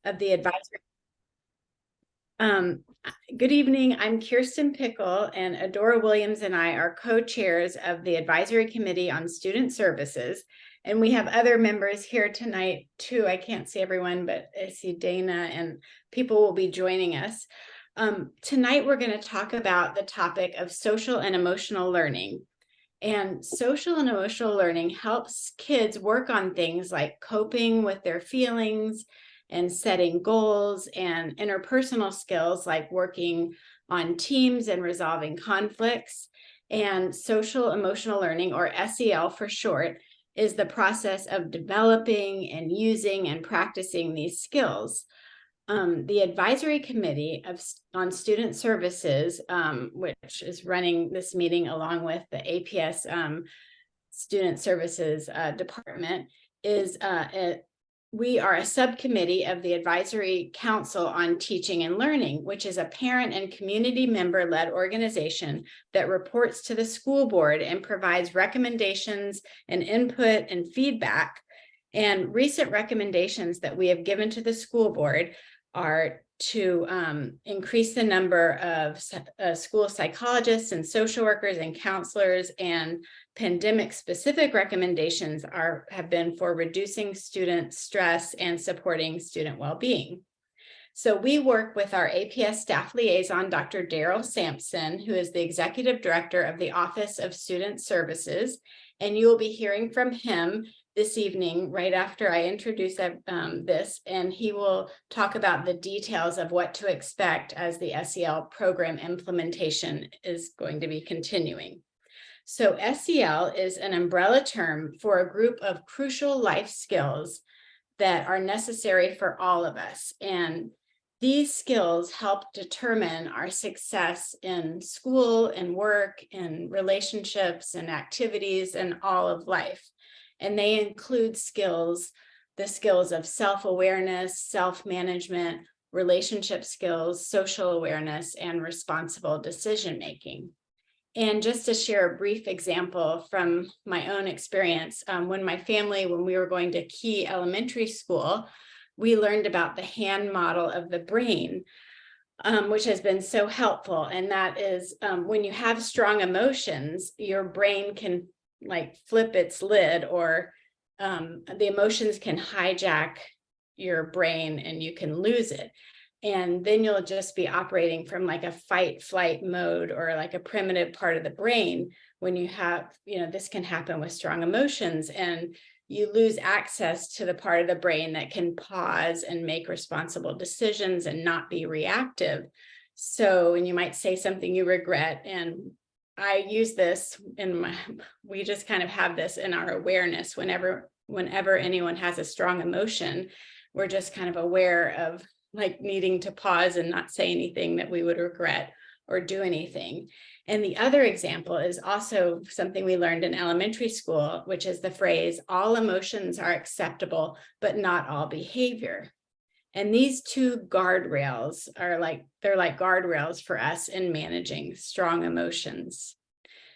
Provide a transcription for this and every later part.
of the advisory. Um, Good evening. I'm Kirsten Pickle, and Adora Williams and I are co-chairs of the Advisory Committee on Student Services. And we have other members here tonight too. I can't see everyone, but I see Dana, and people will be joining us. Tonight, we're going to talk about the topic of social and emotional learning. And social and emotional learning helps kids work on things like coping with their feelings and setting goals, and interpersonal skills like working on teams and resolving conflicts. And social emotional learning, or SEL for short, is the process of developing and using and practicing these skills. The Advisory Committee on Student Services, which is running this meeting along with the APS Student Services Department, we are a subcommittee of the Advisory Council on Teaching and Learning, which is a parent and community member-led organization that reports to the school board and provides recommendations and input and feedback. And recent recommendations that we have given to the school board are to increase the number of school psychologists and social workers and counselors, and pandemic-specific recommendations have been for reducing student stress and supporting student well-being. So we work with our APS staff liaison, Dr. Daryl Sampson, who is the Executive Director of the Office of Student Services, and you will be hearing from him this evening right after I introduce this, and he will talk about the details of what to expect as the SEL program implementation is going to be continuing. So SEL is an umbrella term for a group of crucial life skills that are necessary for all of us. And these skills help determine our success in school and work and relationships and activities and all of life. And they include the skills of self-awareness, self-management, relationship skills, social awareness, and responsible decision-making. And just to share a brief example from my own experience, when we were going to Key Elementary School, we learned about the hand model of the brain, which has been so helpful. And that is when you have strong emotions, your brain can like flip its lid, or the emotions can hijack your brain and you can lose it. And then you'll just be operating from like a fight flight mode, or like a primitive part of the brain when you have, this can happen with strong emotions, and you lose access to the part of the brain that can pause and make responsible decisions and not be reactive. So, and you might say something you regret, and I use this we just kind of have this in our awareness whenever anyone has a strong emotion. We're just kind of aware of like needing to pause and not say anything that we would regret or do anything. And the other example is also something we learned in elementary school, which is the phrase, all emotions are acceptable, but not all behavior. And these two guardrails they're like guardrails for us in managing strong emotions.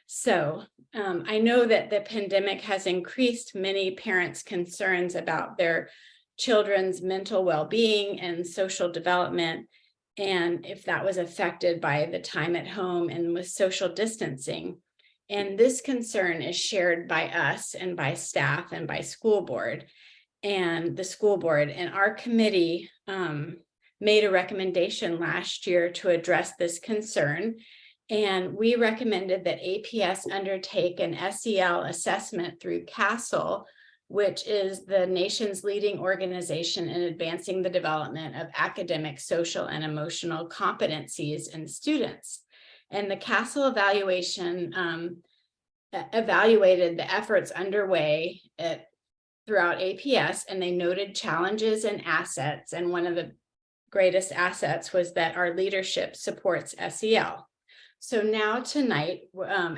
So I know that the pandemic has increased many parents' concerns about their children's mental well-being and social development, and if that was affected by the time at home and with social distancing. And this concern is shared by us and by staff and by school board. And the school board and our committee made a recommendation last year to address this concern. And we recommended that APS undertake an SEL assessment through CASEL, which is the nation's leading organization in advancing the development of academic, social, and emotional competencies in students. And the CASEL evaluation evaluated the efforts underway throughout APS, and they noted challenges and assets. And one of the greatest assets was that our leadership supports SEL. So now tonight,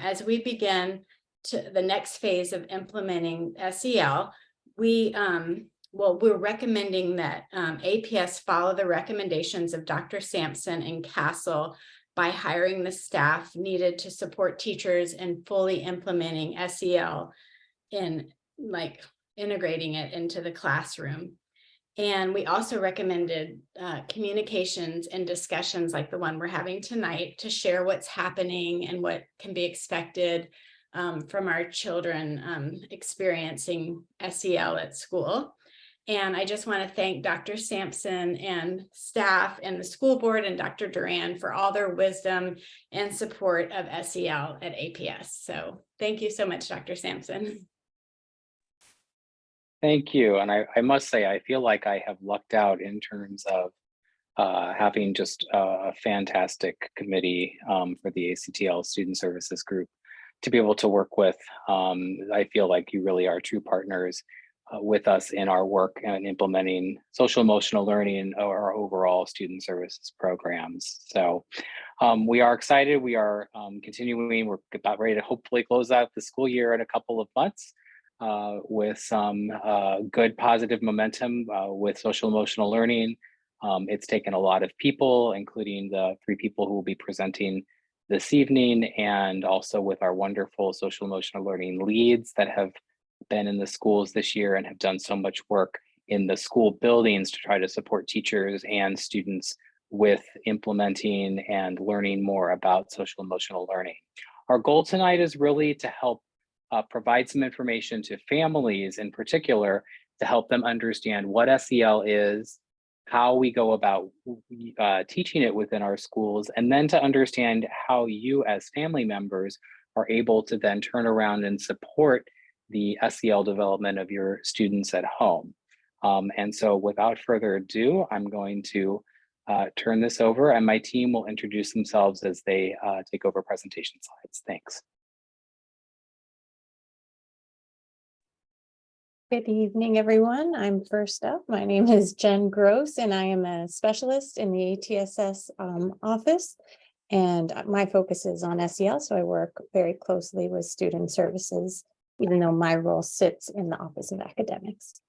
as we begin the next phase of implementing SEL, we're recommending that APS follow the recommendations of Dr. Sampson and CASEL by hiring the staff needed to support teachers in fully implementing SEL in integrating it into the classroom. And we also recommended communications and discussions like the one we're having tonight to share what's happening and what can be expected from our children experiencing SEL at school. And I just want to thank Dr. Sampson and staff and the school board and Dr. Duran for all their wisdom and support of SEL at APS. So thank you so much, Dr. Sampson. Thank you. And I must say, I feel like I have lucked out in terms of having just a fantastic committee for the ACTL Student Services Group to be able to work with. I feel like you really are true partners with us in our work and implementing social emotional learning or our overall student services programs. So we are excited. We are continuing. We're about ready to hopefully close out the school year in a couple of months with some good positive momentum with social emotional learning. It's taken a lot of people, including the 3 people who will be presenting this evening, and also with our wonderful social emotional learning leads that have been in the schools this year and have done so much work in the school buildings to try to support teachers and students with implementing and learning more about social emotional learning. Our goal tonight is really to help provide some information to families in particular to help them understand what SEL is, how we go about teaching it within our schools, and then to understand how you as family members are able to then turn around and support the SEL development of your students at home. And so without further ado, I'm going to turn this over and my team will introduce themselves as they take over presentation slides. Thanks. Good evening, everyone. I'm first up. My name is Jen Gross, and I am a specialist in the ATSS office. And my focus is on SEL, so I work very closely with student services, even though my role sits in the Office of Academics.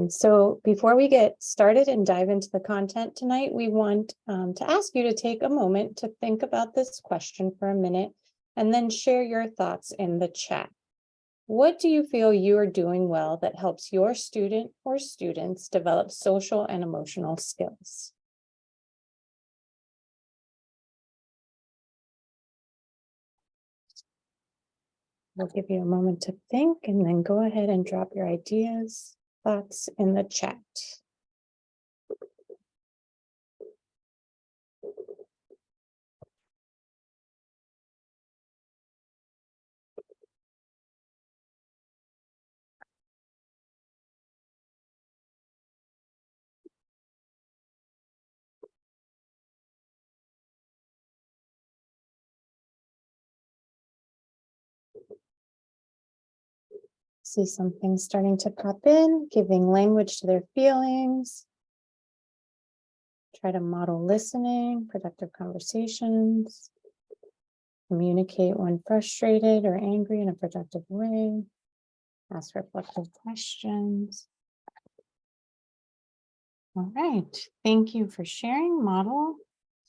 So before we get started and dive into the content tonight, we want to ask you to take a moment to think about this question for a minute and then share your thoughts in the chat. What do you feel you are doing well that helps your student or students develop social and emotional skills? I'll give you a moment to think and then go ahead and drop your ideas, thoughts in the chat. See something starting to pop in, giving language to their feelings. Try to model listening, productive conversations. Communicate when frustrated or angry in a productive way. Ask reflective questions. All right, thank you for sharing. Model,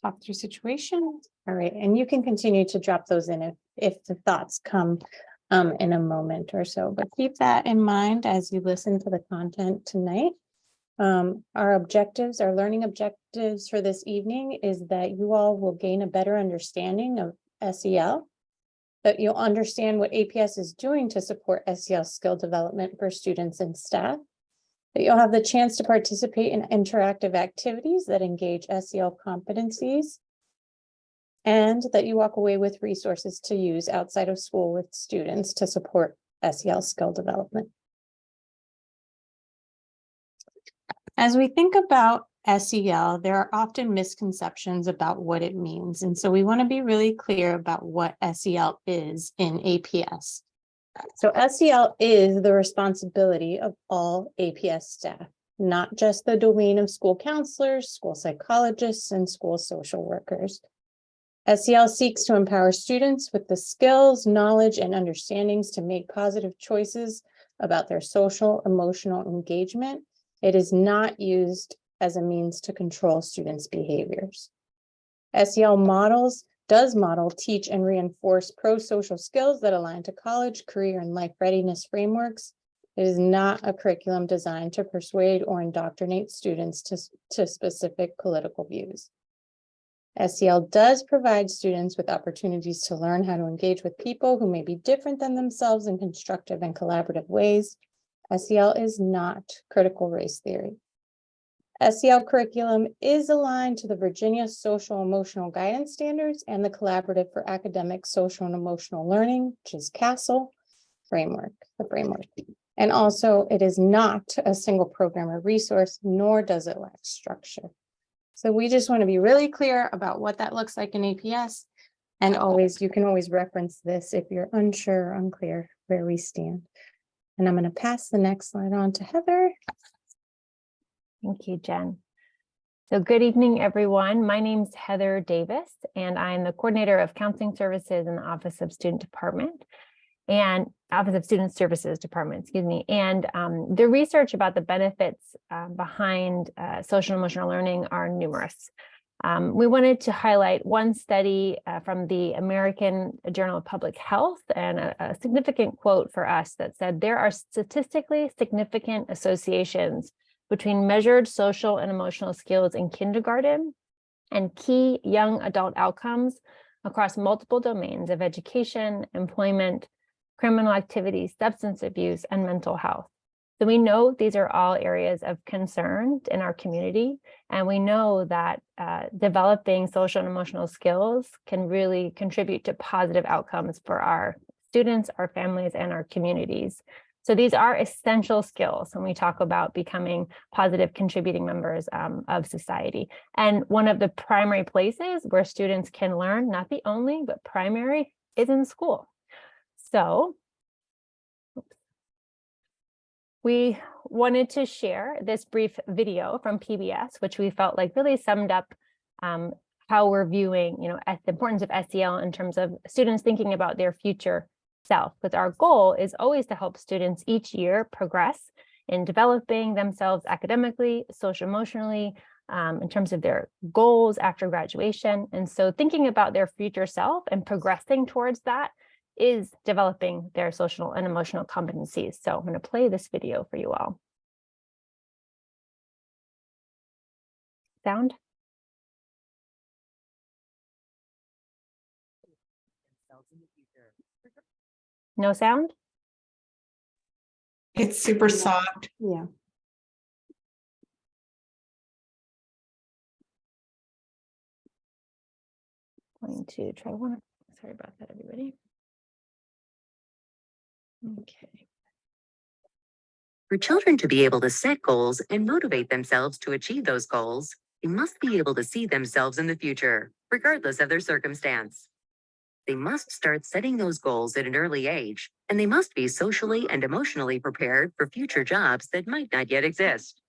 talk through situations. All right, and you can continue to drop those in if the thoughts come in a moment or so, but keep that in mind as you listen to the content tonight. Our objectives, our learning objectives for this evening is that you all will gain a better understanding of SEL, that you'll understand what APS is doing to support SEL skill development for students and staff, that you'll have the chance to participate in interactive activities that engage SEL competencies, and that you walk away with resources to use outside of school with students to support SEL skill development. As we think about SEL, there are often misconceptions about what it means. And so we want to be really clear about what SEL is in APS. So SEL is the responsibility of all APS staff, not just the domain of school counselors, school psychologists, and school social workers. SEL seeks to empower students with the skills, knowledge, and understandings to make positive choices about their social, emotional engagement. It is not used as a means to control students' behaviors. SEL does model, teach, and reinforce pro-social skills that align to college, career, and life readiness frameworks. It is not a curriculum designed to persuade or indoctrinate students to specific political views. SEL does provide students with opportunities to learn how to engage with people who may be different than themselves in constructive and collaborative ways. SEL is not critical race theory. SEL curriculum is aligned to the Virginia Social Emotional Guidance Standards and the Collaborative for Academic, Social, and Emotional Learning, which is CASEL framework, the framework. And also, it is not a single program or resource, nor does it lack structure. So we just want to be really clear about what that looks like in APS. And always, you can always reference this if you're unsure or unclear where we stand. And I'm going to pass the next slide on to Heather. Thank you, Jen. So good evening, everyone. My name is Heather Davis, and I'm the coordinator of counseling services in the Office of Student Department and Office of Student Services Department, excuse me. And the research about the benefits behind social and emotional learning are numerous. We wanted to highlight one study from the American Journal of Public Health and a significant quote for us that said there are statistically significant associations between measured social and emotional skills in kindergarten and key young adult outcomes across multiple domains of education, employment, criminal activity, substance abuse, and mental health. So we know these are all areas of concern in our community, and we know that developing social and emotional skills can really contribute to positive outcomes for our students, our families, and our communities. So these are essential skills when we talk about becoming positive contributing members of society. And one of the primary places where students can learn, not the only, but primary, is in school. So we wanted to share this brief video from PBS, which we felt like really summed up how we're viewing, the importance of SEL in terms of students thinking about their future self, because our goal is always to help students each year progress in developing themselves academically, social emotionally, in terms of their goals after graduation. And so thinking about their future self and progressing towards that is developing their social and emotional competencies. So I'm going to play this video for you all. Sound? No sound? It's super soft. Yeah. Going to try one. Sorry about that, everybody. Okay. For children to be able to set goals and motivate themselves to achieve those goals, they must be able to see themselves in the future, regardless of their circumstance. They must start setting those goals at an early age, and they must be socially and emotionally prepared for future jobs that might not yet exist.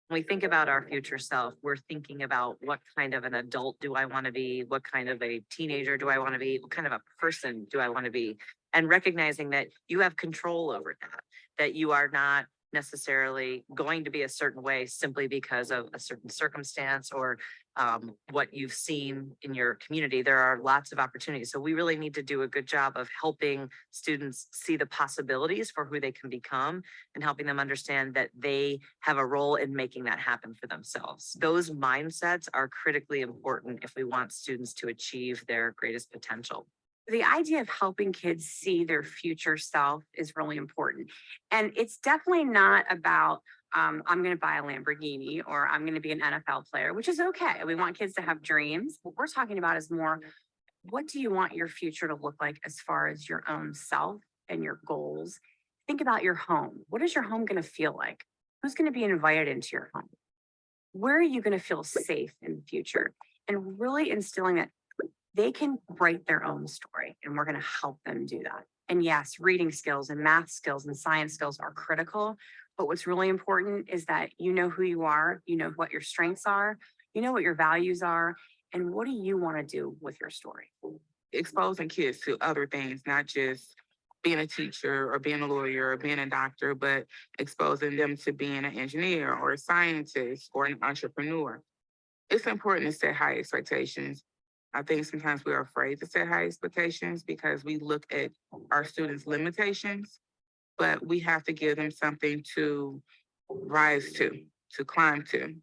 When we think about our future self, we're thinking about what kind of an adult do I want to be? What kind of a teenager do I want to be? What kind of a person do I want to be? And recognizing that you have control over that you are not necessarily going to be a certain way simply because of a certain circumstance or what you've seen in your community. There are lots of opportunities. So we really need to do a good job of helping students see the possibilities for who they can become and helping them understand that they have a role in making that happen for themselves. Those mindsets are critically important if we want students to achieve their greatest potential. The idea of helping kids see their future self is really important. And it's definitely not about, I'm going to buy a Lamborghini or I'm going to be an NFL player, which is okay. We want kids to have dreams. What we're talking about is more, what do you want your future to look like as far as your own self and your goals? Think about your home. What is your home going to feel like? Who's going to be invited into your home? Where are you going to feel safe in the future? And really instilling that they can write their own story, and we're going to help them do that. And yes, reading skills and math skills and science skills are critical, but what's really important is that you know who you are, you know what your strengths are, you know what your values are, and what do you want to do with your story? Exposing kids to other things, not just being a teacher or being a lawyer or being a doctor, but exposing them to being an engineer or a scientist or an entrepreneur. It's important to set high expectations I think sometimes we're afraid to set high expectations because we look at our students' limitations, but we have to give them something to rise to climb to.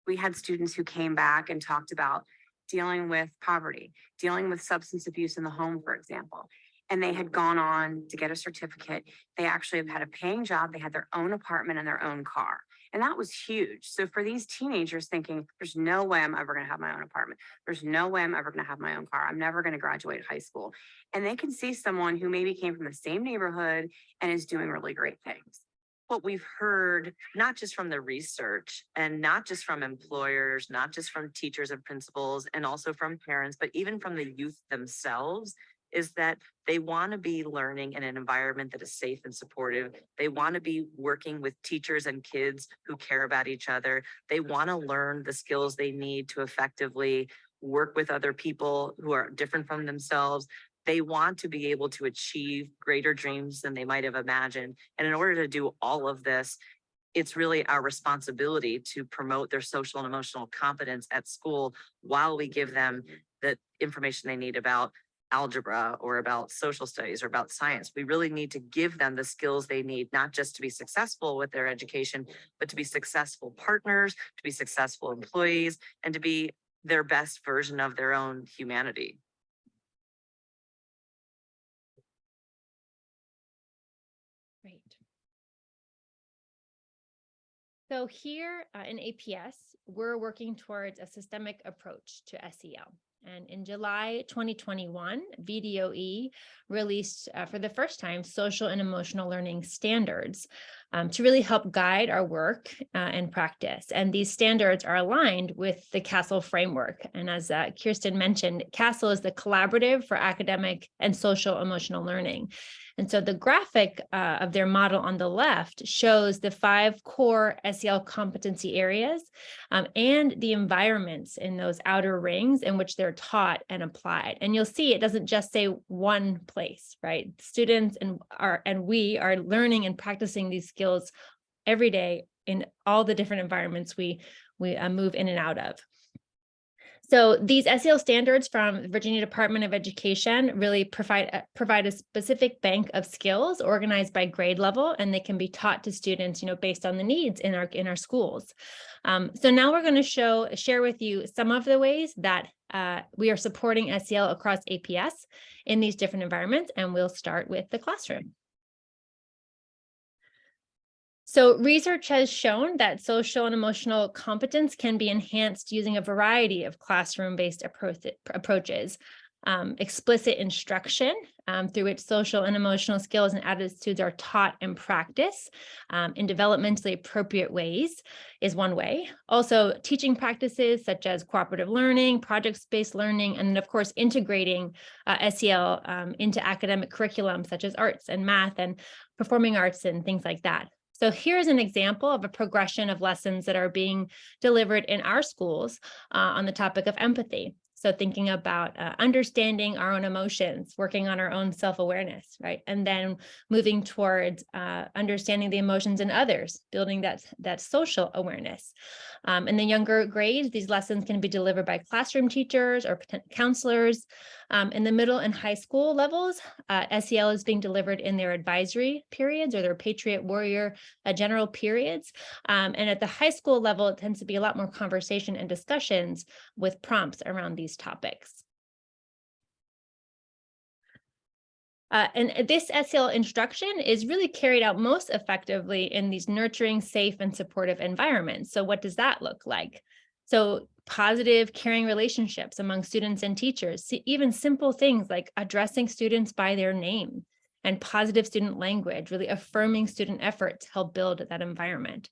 We had students who came back and talked about dealing with poverty, dealing with substance abuse in the home, for example. And they had gone on to get a certificate. They actually have had a paying job. They had their own apartment and their own car. And that was huge. So for these teenagers thinking, there's no way I'm ever going to have my own apartment. There's no way I'm ever going to have my own car. I'm never going to graduate high school. And they can see someone who maybe came from the same neighborhood and is doing really great things. What we've heard, not just from the research and not just from employers, not just from teachers and principals, and also from parents, but even from the youth themselves, is that they want to be learning in an environment that is safe and supportive. They want to be working with teachers and kids who care about each other. They want to learn the skills they need to effectively work with other people who are different from themselves. They want to be able to achieve greater dreams than they might have imagined. And in order to do all of this, it's really our responsibility to promote their social and emotional competence at school while we give them the information they need about algebra or about social studies or about science. We really need to give them the skills they need, not just to be successful with their education, but to be successful partners, to be successful employees, and to be their best version of their own humanity. Great. So here in APS, we're working towards a systemic approach to SEL. And in July 2021, VDOE released for the first time social and emotional learning standards to really help guide our work and practice. And these standards are aligned with the CASEL framework. And as Kirsten mentioned, CASEL is the Collaborative for Academic and Social Emotional Learning. And so the graphic of their model on the left shows the 5 core SEL competency areas and the environments in those outer rings in which they're taught and applied. And you'll see it doesn't just say one place, right? Students and we are learning and practicing these skills every day in all the different environments we move in and out of. So these SEL standards from the Virginia Department of Education really provide a specific bank of skills organized by grade level, and they can be taught to students, based on the needs in our schools. So now we're going to share with you some of the ways that we are supporting SEL across APS in these different environments, and we'll start with the classroom. So research has shown that social and emotional competence can be enhanced using a variety of classroom-based approaches. Explicit instruction through which social and emotional skills and attitudes are taught and practiced in developmentally appropriate ways is one way. Also, teaching practices such as cooperative learning, project-based learning, and of course, integrating SEL into academic curriculum such as arts and math and performing arts and things like that. So here's an example of a progression of lessons that are being delivered in our schools on the topic of empathy. So thinking about understanding our own emotions, working on our own self-awareness, right? And then moving towards understanding the emotions in others, building that social awareness. In the younger grades, these lessons can be delivered by classroom teachers or counselors. In the middle and high school levels, SEL is being delivered in their advisory periods or their Patriot Warrior general periods. And at the high school level, it tends to be a lot more conversation and discussions with prompts around these topics. And this SEL instruction is really carried out most effectively in these nurturing, safe, and supportive environments. So what does that look like? So positive, caring relationships among students and teachers, even simple things like addressing students by their name and positive student language, really affirming student effort to help build that environment.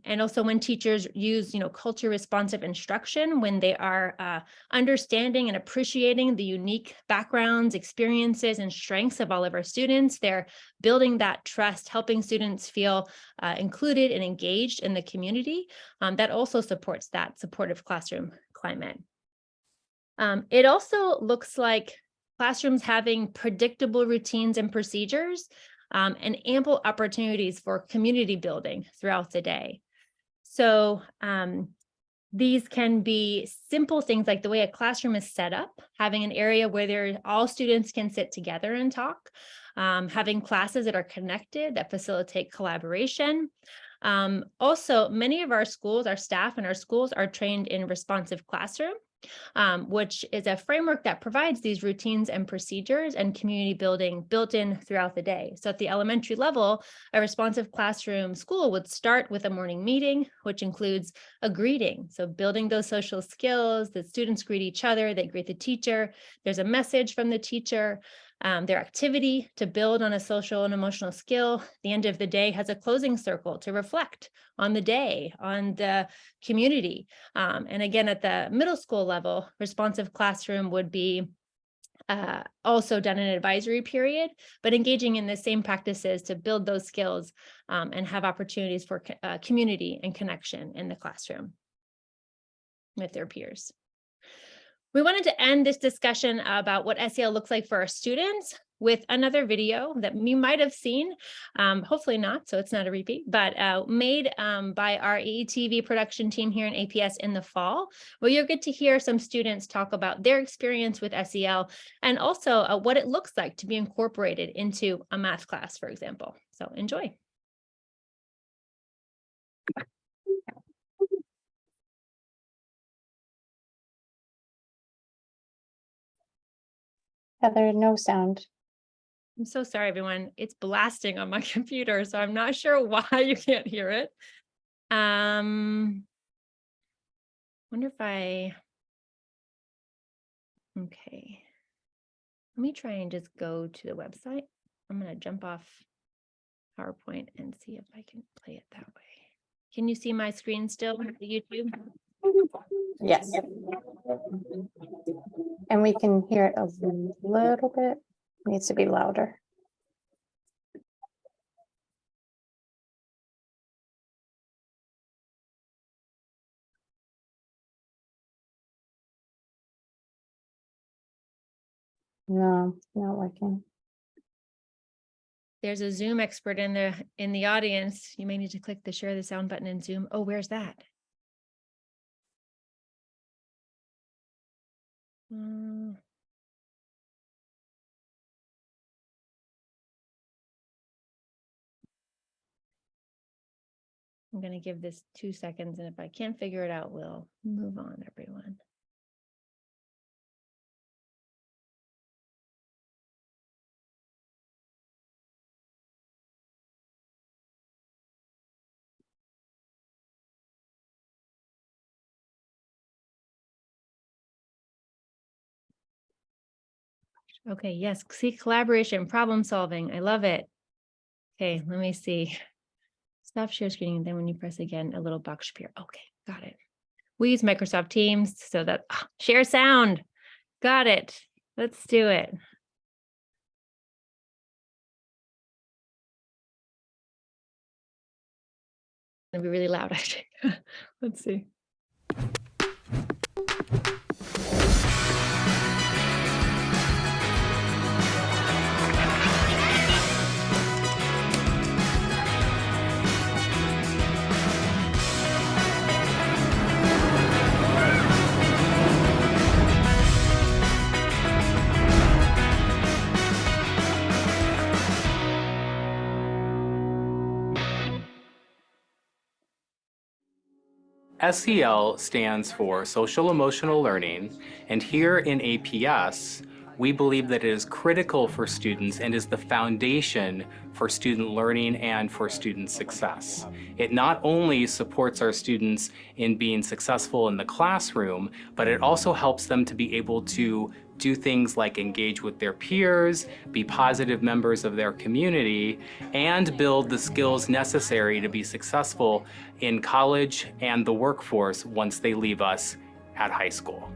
And also when teachers use, culture responsive instruction, when they are understanding and appreciating the unique backgrounds, experiences, and strengths of all of our students, they're building that trust, helping students feel included and engaged in the community. That also supports that supportive classroom climate. It also looks like classrooms having predictable routines and procedures and ample opportunities for community building throughout the day. So These can be simple things like the way a classroom is set up, having an area where all students can sit together and talk, having classes that are connected that facilitate collaboration. Also, many of our schools, our staff and our schools are trained in responsive classroom, which is a framework that provides these routines and procedures and community building built in throughout the day. So at the elementary level, a responsive classroom school would start with a morning meeting, which includes a greeting. So building those social skills, the students greet each other, they greet the teacher, there's a message from the teacher, their activity to build on a social and emotional skill. The end of the day has a closing circle to reflect on the day, on the community. And again, at the middle school level, responsive classroom would be also done in an advisory period, but engaging in the same practices to build those skills and have opportunities for community and connection in the classroom with their peers. We wanted to end this discussion about what SEL looks like for our students with another video that you might have seen, hopefully not, so it's not a repeat, but made by our AETV production team here in APS in the fall, where you'll get to hear some students talk about their experience with SEL and also what it looks like to be incorporated into a math class, for example. So enjoy. Heather, no sound. I'm so sorry, everyone. It's blasting on my computer, so I'm not sure why you can't hear it. Wonder if okay. Let me try and just go to the website. I'm going to jump off PowerPoint and see if I can play it that way. Can you see my screen still on YouTube? Yes. And we can hear it a little bit. Needs to be louder. No, not working. There's a Zoom expert in the audience. You may need to click the share the sound button in Zoom. Oh, where's that? I'm going to give this 2 seconds, and if I can't figure it out, we'll move on, everyone. Okay, yes, see, collaboration, problem solving. I love it. Okay, let me see. Stop share screening, and then when you press again, a little box appear. Okay, got it. We use Microsoft Teams, so that share sound. Got it. Let's do it. It'll be really loud, actually. Let's see. SEL stands for Social Emotional Learning, and here in APS, we believe that it is critical for students and is the foundation for student learning and for student success. It not only supports our students in being successful in the classroom, but it also helps them to be able to do things like engage with their peers, be positive members of their community, and build the skills necessary to be successful in college and the workforce once they leave us at high school.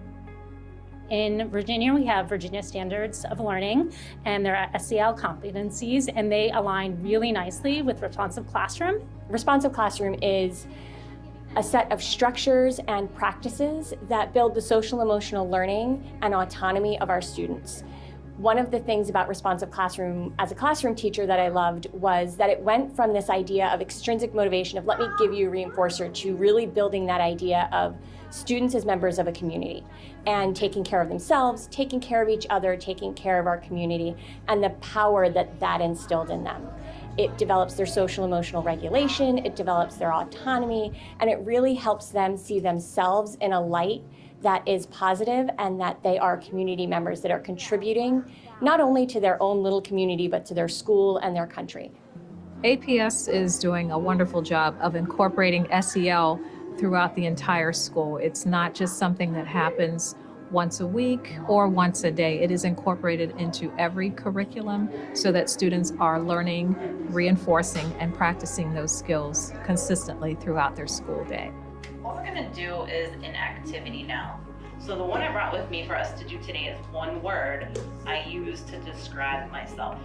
In Virginia, we have Virginia Standards of Learning, and there are SEL competencies, and they align really nicely with Responsive Classroom. Responsive Classroom is a set of structures and practices that build the social emotional learning and autonomy of our students. One of the things about responsive classroom as a classroom teacher that I loved was that it went from this idea of extrinsic motivation of let me give you a reinforcer to really building that idea of students as members of a community and taking care of themselves, taking care of each other, taking care of our community, and the power that that instilled in them. It develops their social emotional regulation, it develops their autonomy, and it really helps them see themselves in a light that is positive and that they are community members that are contributing not only to their own little community, but to their school and their country. APS is doing a wonderful job of incorporating SEL throughout the entire school. It's not just something that happens once a week or once a day. It is incorporated into every curriculum so that students are learning, reinforcing, and practicing those skills consistently throughout their school day. What we're gonna do is an activity now. So the one I brought with me for us to do today is one word I use to describe myself.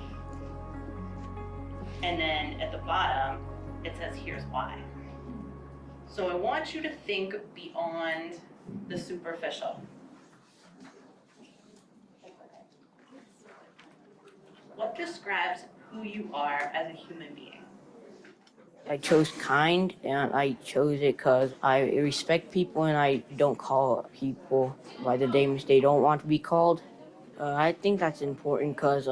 And then at the bottom, it says, here's why. So I want you to think beyond the superficial. What describes who you are as a human being? I chose kind, and I chose it because I respect people and I don't call people by the names they don't want to be called. I think that's important because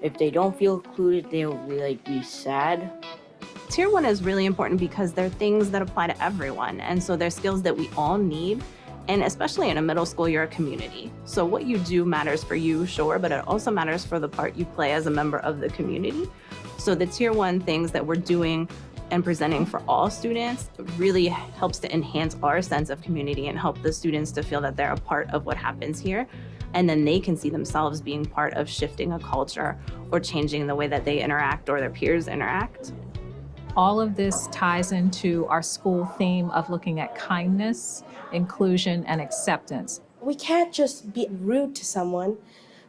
if they don't feel included, they'll be sad. Tier 1 is really important because they're things that apply to everyone, and so they're skills that we all need. And especially in a middle school, you're a community. So what you do matters for you, sure, but it also matters for the part you play as a member of the community. So the Tier 1 things that we're doing and presenting for all students really helps to enhance our sense of community and help the students to feel that they're a part of what happens here. And then they can see themselves being part of shifting a culture or changing the way that they interact or their peers interact. All of this ties into our school theme of looking at kindness, inclusion, and acceptance. We can't just be rude to someone.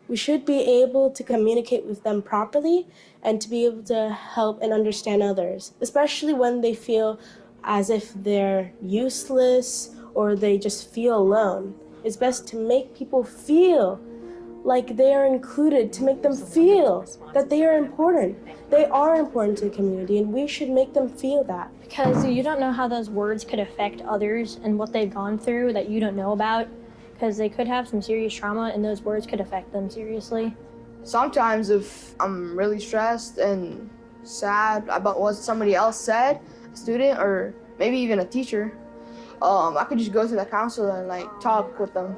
We should be able to communicate with them properly and to be able to help and understand others, especially when they feel as if they're useless or they just feel alone. It's best to make people feel like they are included, to make them feel that they are important. They are important to the community, and we should make them feel that. Because you don't know how those words could affect others and what they've gone through that you don't know about, because they could have some serious trauma and those words could affect them seriously. Sometimes if I'm really stressed and sad about what somebody else said, a student or maybe even a teacher, I could just go to the counselor and talk with them.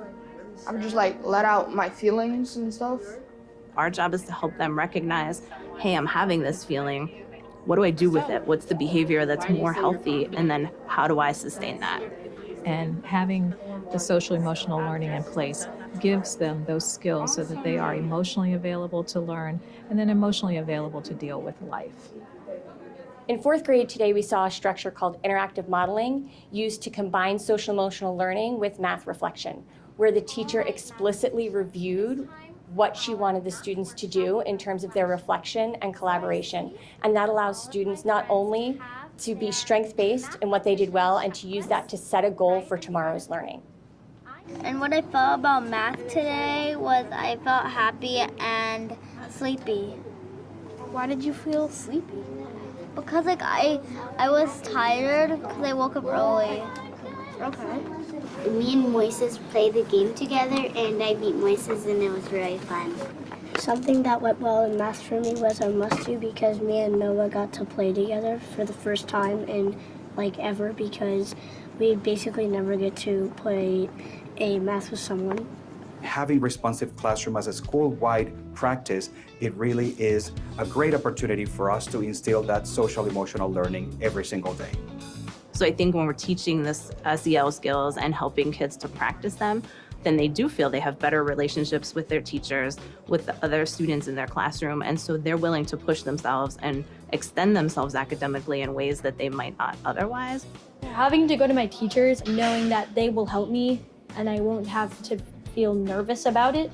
I could just let out my feelings and stuff. Our job is to help them recognize, hey, I'm having this feeling. What do I do with it? What's the behavior that's more healthy? And then how do I sustain that? And having the social emotional learning in place gives them those skills so that they are emotionally available to learn and then emotionally available to deal with life. In 4th grade today, we saw a structure called interactive modeling used to combine social emotional learning with math reflection, where the teacher explicitly reviewed what she wanted the students to do in terms of their reflection and collaboration. And that allows students not only to be strength-based in what they did well and to use that to set a goal for tomorrow's learning. And what I felt about math today was I felt happy and sleepy. Why did you feel sleepy? Because I was tired because I woke up early. Okay. Me and Moises played the game together and I beat Moises and it was very fun. Something that went well in math for me was a must-do because me and Noah got to play together for the first time in ever, because we basically never get to play a math with someone. Having responsive classroom as a school-wide practice, it really is a great opportunity for us to instill that social emotional learning every single day. So I think when we're teaching this SEL skills and helping kids to practice them, then they do feel they have better relationships with their teachers, with the other students in their classroom, and so they're willing to push themselves and extend themselves academically in ways that they might not otherwise. Having to go to my teachers, knowing that they will help me and I won't have to feel nervous about it,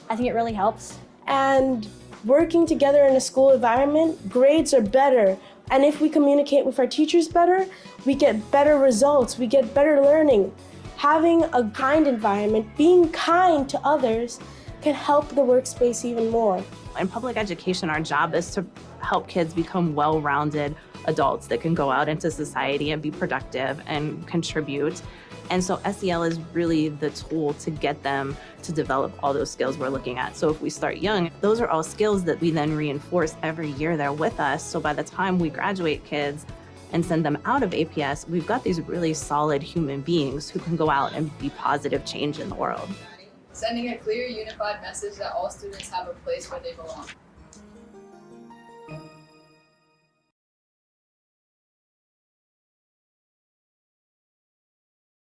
I think it really helps. And working together in a school environment, grades are better. And if we communicate with our teachers better, we get better results, we get better learning. Having a kind environment, being kind to others, can help the workspace even more. In public education, our job is to help kids become well-rounded adults that can go out into society and be productive and contribute. And so SEL is really the tool to get them to develop all those skills we're looking at. So if we start young, those are all skills that we then reinforce every year they're with us. So by the time we graduate kids and send them out of APS, we've got these really solid human beings who can go out and be positive change in the world. Sending a clear, unified message that all students have a place where they belong.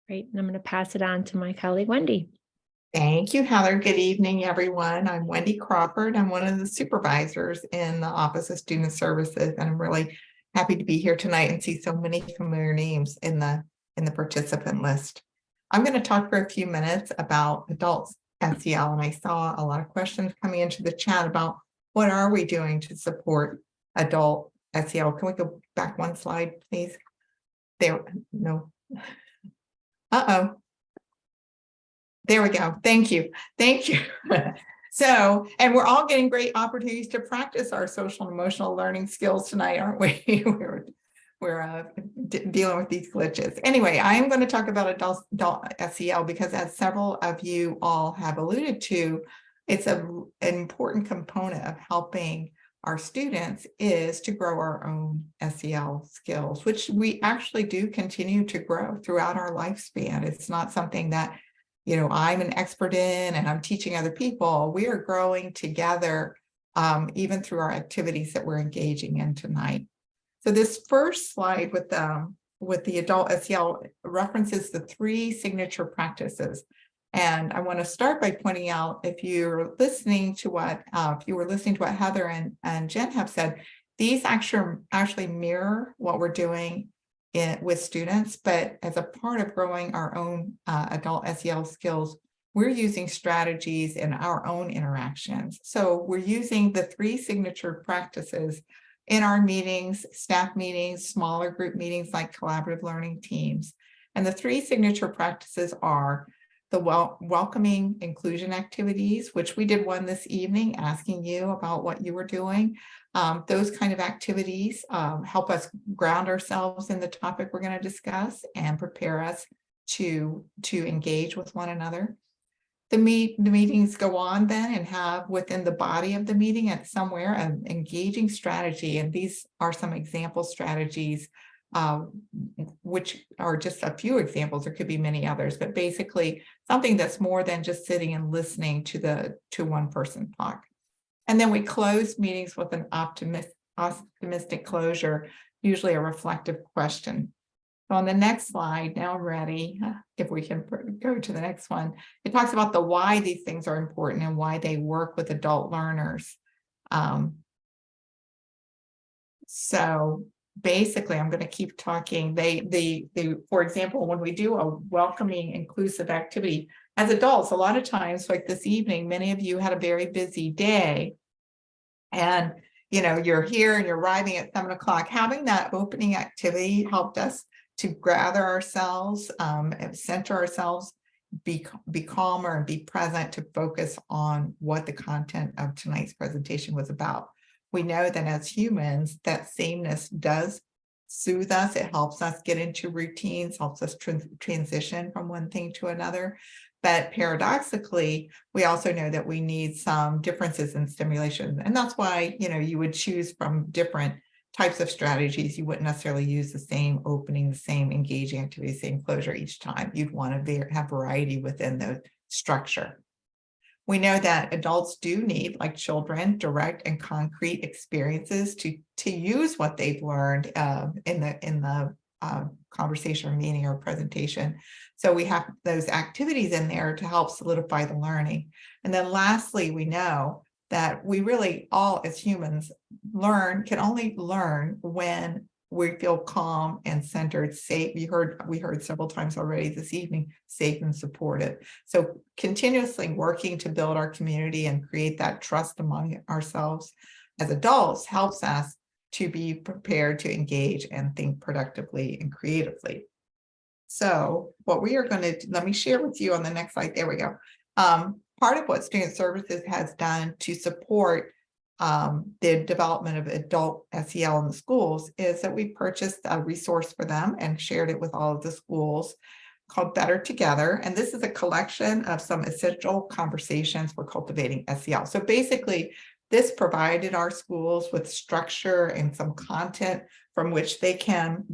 Great, and I'm going to pass it on to my colleague, Wendy. Thank you, Heather. Good evening, everyone. I'm Wendy Crawford. I'm one of the supervisors in the Office of Student Services, and I'm really happy to be here tonight and see so many familiar names in the participant list. I'm going to talk for a few minutes about adults SEL, and I saw a lot of questions coming into the chat about what are we doing to support adult SEL. Can we go back one slide, please? There, no. Uh-oh. There we go. Thank you. Thank you. So, and we're all getting great opportunities to practice our social and emotional learning skills tonight, aren't we? we're dealing with these glitches. Anyway, I'm going to talk about adult SEL because, as several of you all have alluded to, it's an important component of helping our students is to grow our own SEL skills, which we actually do continue to grow throughout our lifespan. It's not something that, you know, I'm an expert in and I'm teaching other people. We are growing together, even through our activities that we're engaging in tonight. So this first slide with the adult SEL references the 3 signature practices. And I want to start by pointing out, if you're listening to what, if you were listening to what Heather and Jen have said, these actually mirror what we're doing with students, but as a part of growing our own adult SEL skills, we're using strategies in our own interactions. So we're using the 3 signature practices in our meetings, staff meetings, smaller group meetings like collaborative learning teams. And the 3 signature practices are the welcoming inclusion activities, which we did one this evening, asking you about what you were doing. Those kind of activities help us ground ourselves in the topic we're going to discuss and prepare us to engage with one another. The meetings go on then and have within the body of the meeting at somewhere an engaging strategy. And these are some example strategies, which are just a few examples. There could be many others, but basically something that's more than just sitting and listening to one person talk. And then we close meetings with an optimistic closure, usually a reflective question. So on the next slide, now I'm ready, if we can go to the next one, it talks about the why these things are important and why they work with adult learners. So basically, I'm going to keep talking. They, for example, when we do a welcoming, inclusive activity, as adults, a lot of times, like this evening, many of you had a very busy day. And, you know, you're here and you're arriving at 7 o'clock. Having that opening activity helped us to gather ourselves, center ourselves, be calmer and be present to focus on what the content of tonight's presentation was about. We know that as humans, that sameness does soothe us. It helps us get into routines, helps us transition from one thing to another. But paradoxically, we also know that we need some differences in stimulation. And that's why, you know, you would choose from different types of strategies. You wouldn't necessarily use the same opening, the same engaging activity, same closure each time. You'd want to have variety within the structure. We know that adults do need, like children, direct and concrete experiences to use what they've learned in the conversation or meeting or presentation. So we have those activities in there to help solidify the learning. And then lastly, we know that we really all as humans can only learn when we feel calm and centered, safe. We heard several times already this evening, safe and supported. So continuously working to build our community and create that trust among ourselves as adults helps us to be prepared to engage and think productively and creatively. So what we are going to, let me share with you on the next slide, there we go. part of what Student Services has done to support the development of adult SEL in the schools is that we purchased a resource for them and shared it with all of the schools called Better Together. And this is a collection of some essential conversations for cultivating SEL. So basically, this provided our schools with structure and some content from which they can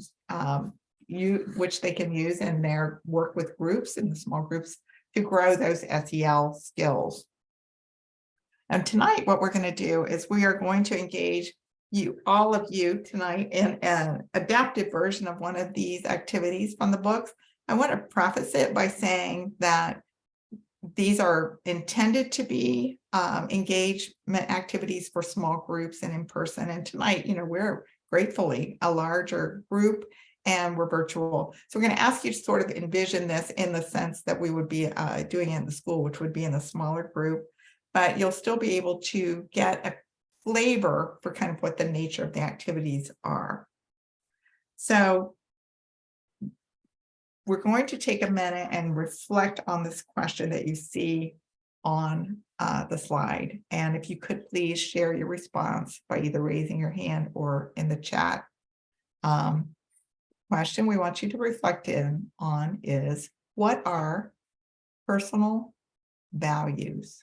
use in their work with groups, in the small groups, to grow those SEL skills. And tonight, what we're going to do is we are going to engage all of you tonight in an adapted version of one of these activities from the books. I want to preface it by saying that these are intended to be engagement activities for small groups and in person. And tonight, we're gratefully a larger group and we're virtual. So we're going to ask you to sort of envision this in the sense that we would be doing it in the school, which would be in a smaller group, but you'll still be able to get a flavor for kind of what the nature of the activities are. So we're going to take a minute and reflect on this question that you see on the slide. And if you could please share your response by either raising your hand or in the chat. Question we want you to reflect on is, what are personal values?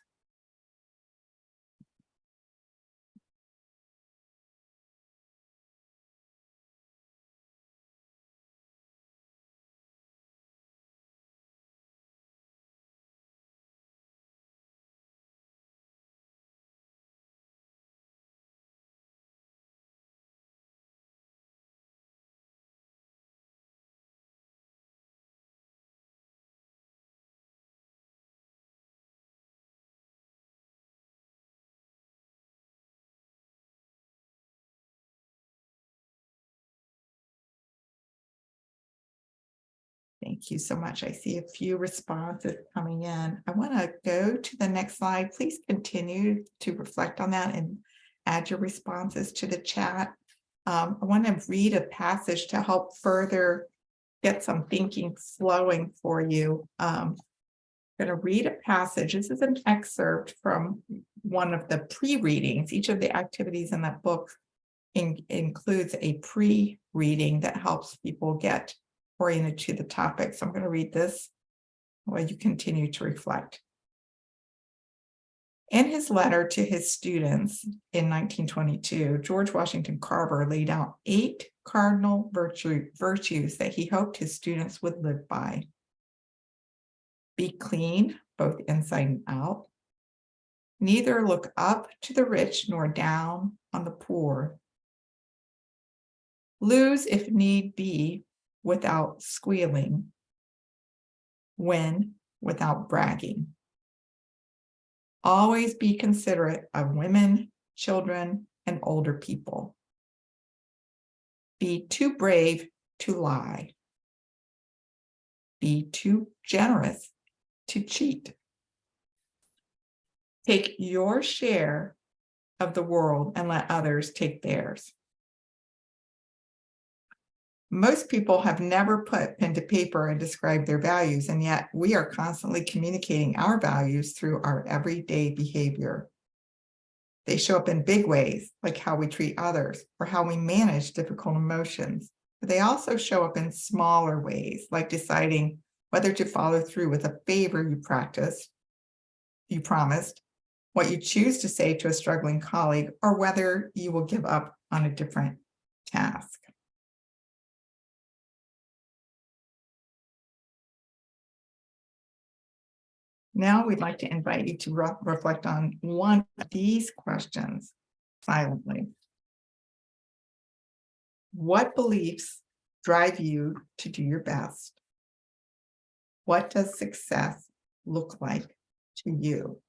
Thank you so much. I see a few responses coming in. I want to go to the next slide. Please continue to reflect on that and add your responses to the chat. I want to read a passage to help further get some thinking flowing for you. I'm going to read a passage. This is an excerpt from one of the pre-readings. Each of the activities in that book includes a pre-reading that helps people get oriented to the topic. So I'm going to read this while you continue to reflect. In his letter to his students in 1922, George Washington Carver laid out 8 cardinal virtues that he hoped his students would live by. Be clean, both inside and out. Neither look up to the rich nor down on the poor. Lose if need be without squealing. Win without bragging. Always be considerate of women, children, and older people. Be too brave to lie. Be too generous to cheat. Take your share of the world and let others take theirs. Most people have never put pen to paper and described their values, and yet we are constantly communicating our values through our everyday behavior. They show up in big ways, like how we treat others or how we manage difficult emotions. But they also show up in smaller ways, like deciding whether to follow through with a favor you promised, what you choose to say to a struggling colleague, or whether you will give up on a different task. Now we'd like to invite you to reflect on one of these questions silently. What beliefs drive you to do your best? What does success look like to you?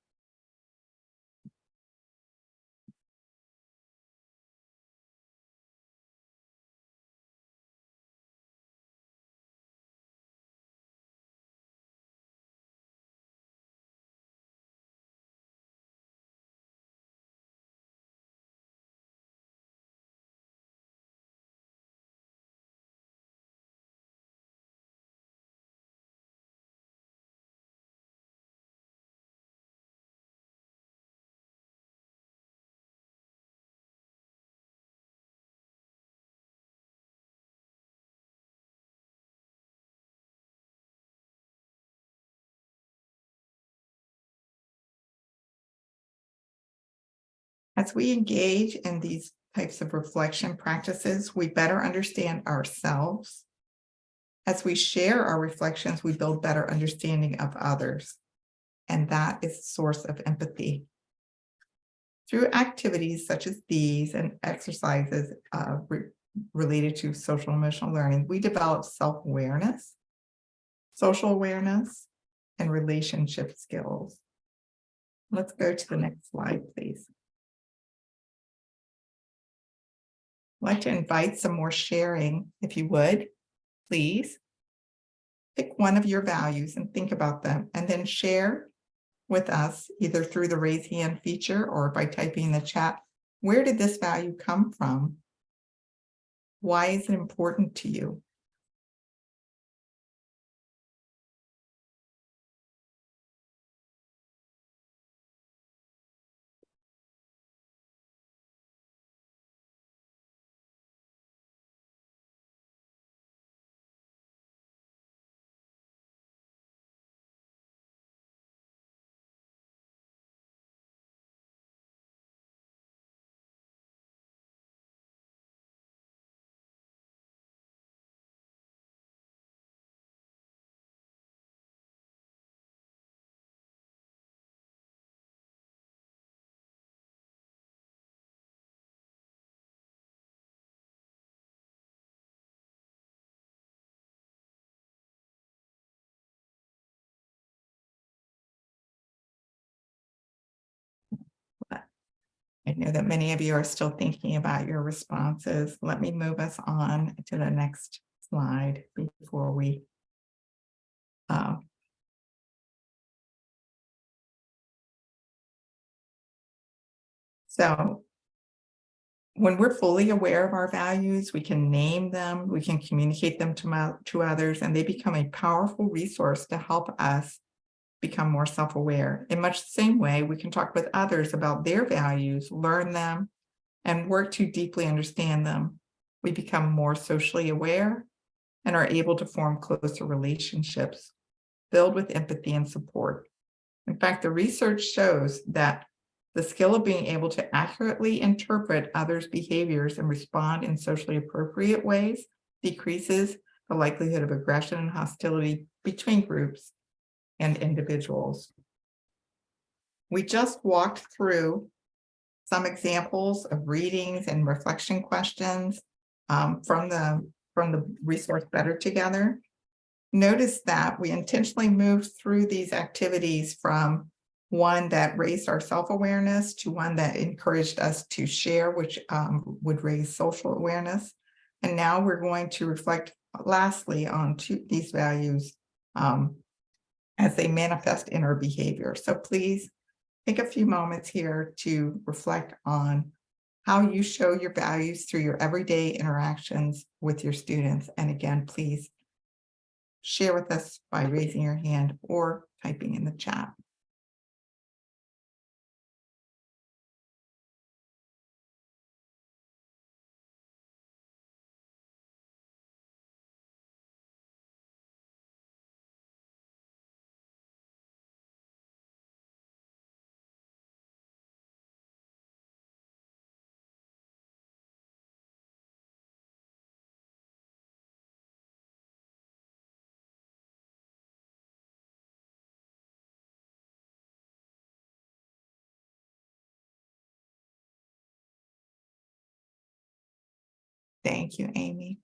As we engage in these types of reflection practices, we better understand ourselves. As we share our reflections, we build better understanding of others. And that is the source of empathy. Through activities such as these and exercises related to social emotional learning, we develop self-awareness, social awareness, and relationship skills. Let's go to the next slide, please. I'd like to invite some more sharing, if you would, please. Pick one of your values and think about them, and then share with us either through the raise hand feature or by typing in the chat. Where did this value come from? Why is it important to you? I know that many of you are still thinking about your responses. Let me move us on to the next slide before we so when we're fully aware of our values, we can name them, we can communicate them to others, and they become a powerful resource to help us become more self-aware. In much the same way, we can talk with others about their values, learn them, and work to deeply understand them. We become more socially aware and are able to form closer relationships filled with empathy and support. In fact, the research shows that the skill of being able to accurately interpret others' behaviors and respond in socially appropriate ways decreases the likelihood of aggression and hostility between groups and individuals. We just walked through some examples of readings and reflection questions from the resource Better Together. Notice that we intentionally moved through these activities from one that raised our self-awareness to one that encouraged us to share, which would raise social awareness. And now we're going to reflect lastly on these values as they manifest in our behavior. So please take a few moments here to reflect on how you show your values through your everyday interactions with your students. And again, please share with us by raising your hand or typing in the chat. Thank you, Amy.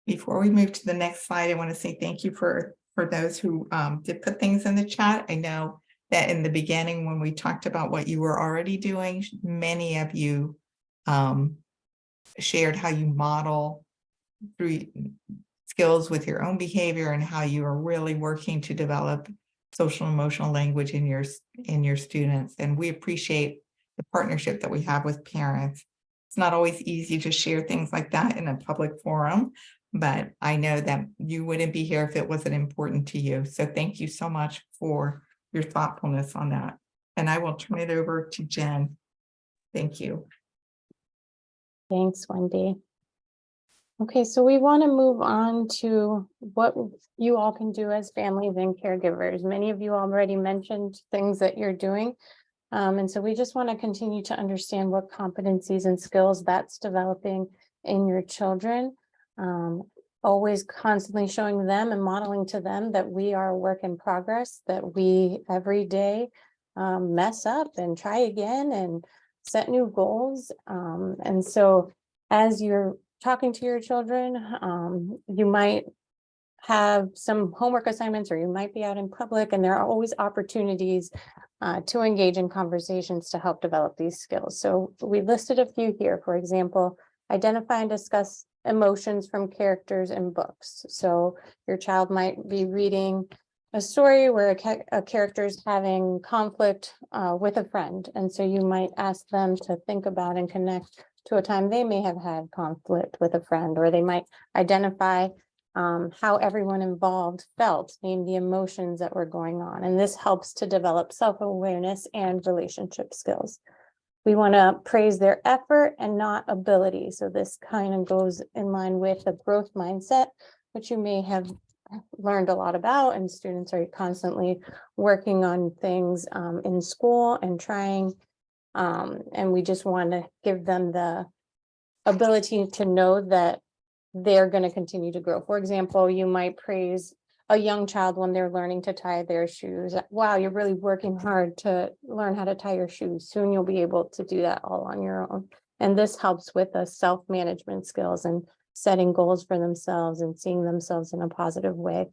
Before we move to the next slide, I want to say thank you for those who did put things in the chat. I know that in the beginning, when we talked about what you were already doing, many of you shared how you model through skills with your own behavior and how you are really working to develop social emotional language in your students. And we appreciate the partnership that we have with parents. It's not always easy to share things like that in a public forum, but I know that you wouldn't be here if it wasn't important to you. So thank you so much for your thoughtfulness on that. And I will turn it over to Jen. Thank you. Thanks, Wendy. Okay, so we want to move on to what you all can do as families and caregivers. Many of you already mentioned things that you're doing. And so we just want to continue to understand what competencies and skills that's developing in your children. Always constantly showing them and modeling to them that we are a work in progress, that we every day mess up and try again and set new goals. And so as you're talking to your children, you might have some homework assignments, or you might be out in public, and there are always opportunities to engage in conversations to help develop these skills. So we listed a few here. For example, identify and discuss emotions from characters in books. So your child might be reading a story where a character is having conflict with a friend. And so you might ask them to think about and connect to a time they may have had conflict with a friend, or they might identify how everyone involved felt, name the emotions that were going on. And this helps to develop self-awareness and relationship skills. We want to praise their effort and not ability. So this kind of goes in line with the growth mindset, which you may have learned a lot about, and students are constantly working on things in school and trying. And we just want to give them the ability to know that they're going to continue to grow. For example, you might praise a young child when they're learning to tie their shoes. Wow, you're really working hard to learn how to tie your shoes. Soon you'll be able to do that all on your own. And this helps with the self-management skills and setting goals for themselves and seeing themselves in a positive way.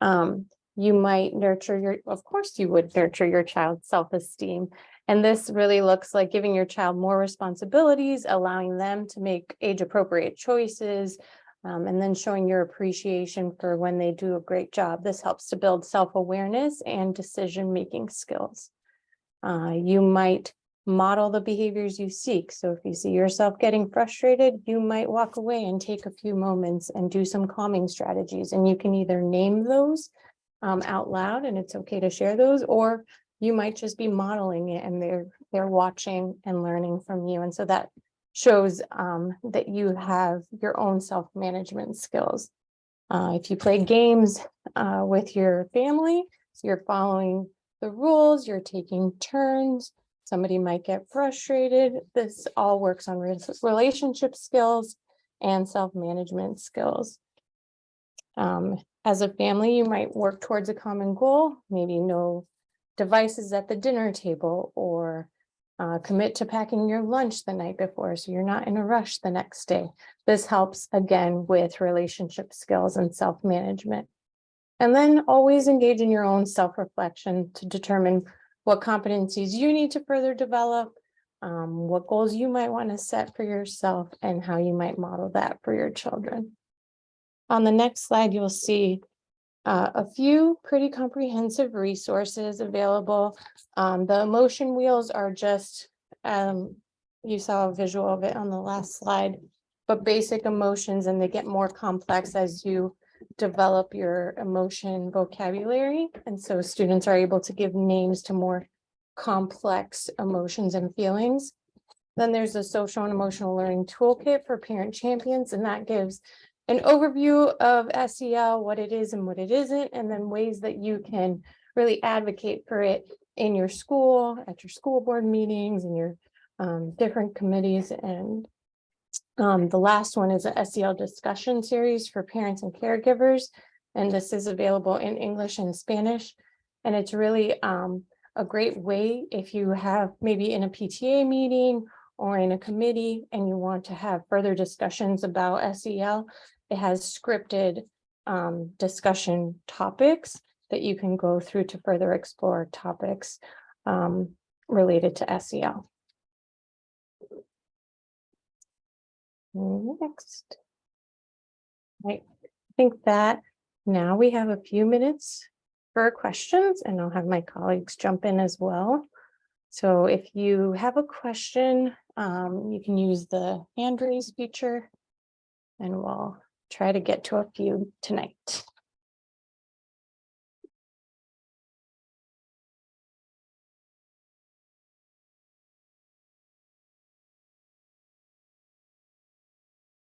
You might nurture of course you would nurture your child's self-esteem. And this really looks like giving your child more responsibilities, allowing them to make age-appropriate choices, and then showing your appreciation for when they do a great job. This helps to build self-awareness and decision-making skills. You might model the behaviors you seek. So if you see yourself getting frustrated, you might walk away and take a few moments and do some calming strategies. And you can either name those out loud, and it's okay to share those, or you might just be modeling it and they're watching and learning from you. And so that shows that you have your own self-management skills. If you play games with your family, so you're following the rules, you're taking turns, somebody might get frustrated. This all works on relationship skills and self-management skills. As a family, you might work towards a common goal, maybe no devices at the dinner table, or commit to packing your lunch the night before so you're not in a rush the next day. This helps again with relationship skills and self-management. And then always engage in your own self-reflection to determine what competencies you need to further develop, what goals you might want to set for yourself, and how you might model that for your children. On the next slide, you'll see a few pretty comprehensive resources available. The emotion wheels are just, you saw a visual of it on the last slide, but basic emotions, and they get more complex as you develop your emotion vocabulary. And so students are able to give names to more complex emotions and feelings. Then there's a social and emotional learning toolkit for parent champions, and that gives an overview of SEL, what it is and what it isn't, and then ways that you can really advocate for it in your school, at your school board meetings, and your different committees. And the last one is a SEL discussion series for parents and caregivers. And this is available in English and Spanish. And it's really a great way if you have maybe in a PTA meeting or in a committee and you want to have further discussions about SEL. It has scripted discussion topics that you can go through to further explore topics related to SEL. Next. I think that now we have a few minutes for questions, and I'll have my colleagues jump in as well. So if you have a question, you can use the hand raise feature, and we'll try to get to a few tonight.